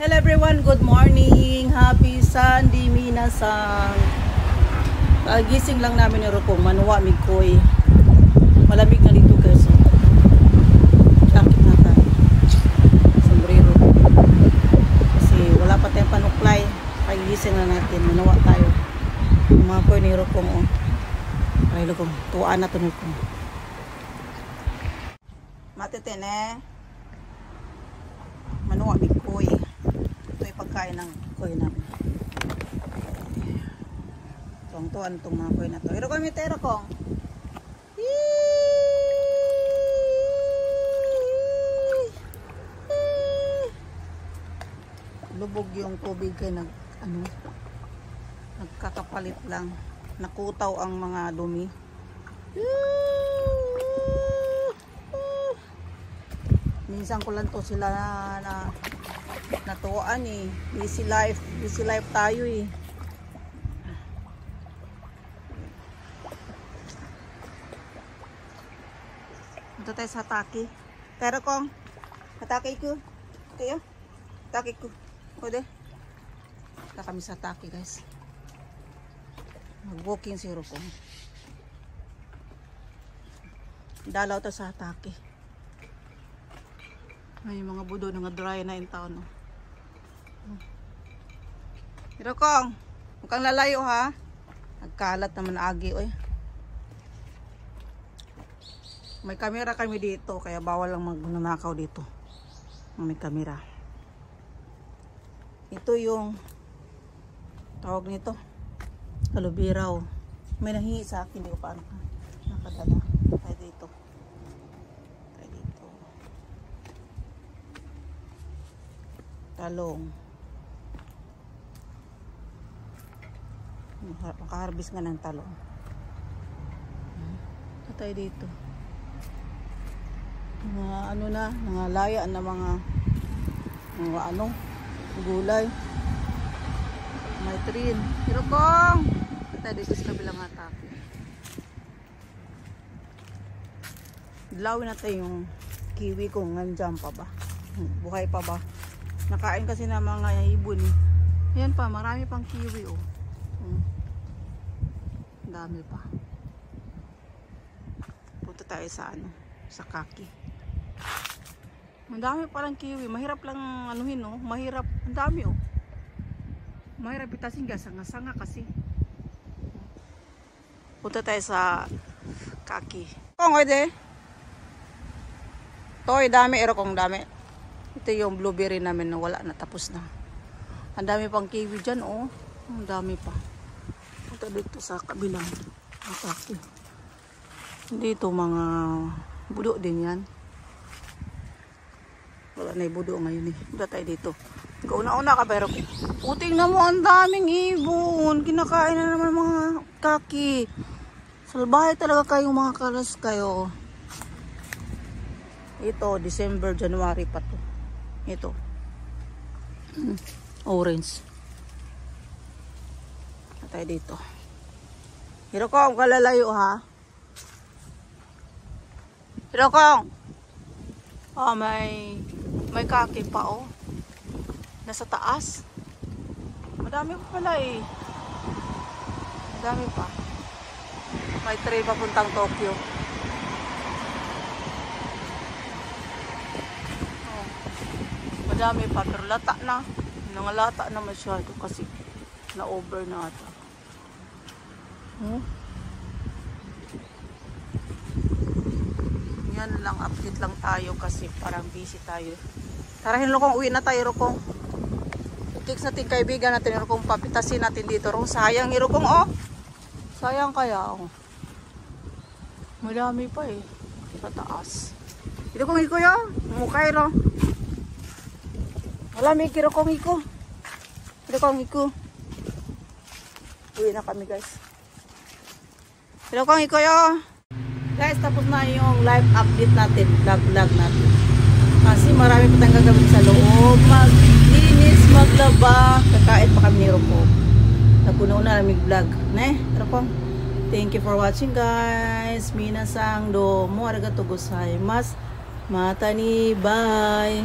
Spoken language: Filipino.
Hello everyone, good morning. Happy Sunday minasang. Gising lang namin ni Rokong, manuwa mikoy. Malamig na dito guys. Jacket na tayo. Sombrero. Kasi wala pa tayong panuklay. Gising lang natin, manuwa tayo. Mga koy ni Rokong oh. Ay Rokong, tuwaan na to ni Rokong. Matitene. Manuwa mikoy. Pagkain ng koy namin. Tuwang-tuwan itong mga koy na to. Hiro kong mitero kong. Lubog yung tubig kay nagkakapalit lang. Nakutaw ang mga dumi. Minsan ko lang to sila na natuwaan eh. Busy life tayo eh. Ito tayo sa Taki. Pero kong Taki ko. Kaya Taki ko. Pwede. Ito kami sa Taki guys. Mag-walking si Rokong. Dalaw to sa Taki. Ay, mga budo nga dry na in town. No? Pero kong, huwag kang lalayo ha. Nagkalat naman agi. Oy. May kamera kami dito, kaya bawal lang magnanakaw dito. May kamera. Ito yung tawag nito. Kalubiraw. May nahingi sa akin, hindi ko paano nakadala. Tayo dito. Talong. Makaharbis nga ng talong. Ito tayo dito. Mga ano na, mga laya na mga gulay. May trin. Pero kong! Ito tayo dito sa kabilang atake. Dilawin natin yung kiwi kung nandyan pa ba. Buhay pa ba. Nakain kasi na mga ibon. Ayan pa, marami pang kiwi oh. Dami pa. Punta tayo sa sa Kaki. Ang dami palang kiwi. Mahirap lang anuhin oh. Mahirap. Ang dami oh. Mahirap itasin ka. Sanga-sanga kasi. Punta tayo sa Kaki. Kung pwede. Toy, dami. Ero kong dami. Ito yung blueberry namin na wala na, tapos na. Ang dami pang kiwi dyan, oh. Ang dami pa. Ito dito sa kabilang atake. Dito mga budo din yan. Wala na yung budo ngayon eh. Punta tayo dito. Kauna-una ka pero puting na mo, ang daming ibon. Kinakain na naman mga kaki. Salbahay talaga kayong mga karas kayo. Ito, December, January pa to. Ito. Orange. Tayo dito. Hirokong, kalalayo ha. Hirokong. Oh, may kaki pa oh. Nasa taas. Madami pa pala eh. Madami pa. May train papuntang Tokyo. Dami pa pero lata na. Nangalata na masyado kasi na-over na ata. Yan lang, update lang tayo kasi parang busy tayo. Tara Rokong, uwi na tayo Rokong. Text natin kaibigan natin Rokong, papitasin natin dito. Sayang Rokong oh. Sayang kaya oh. Madami pa eh. Sa taas. Ito kong iko yo. Mukay no. Wala, may kiro kong iko. Kiro kong iko. Uwi na kami guys. Kiro kong iko yo. Guys, tapos na yung live update natin. Vlog natin. Kasi marami pa tayong gagawin sa loob. Maglinis, maglaba. Kakain pa kami ni Rokong. Napuno na namin vlog. Rokong. Thank you for watching guys. Minasang domo arigatou gozaimasu. Mata ni bye.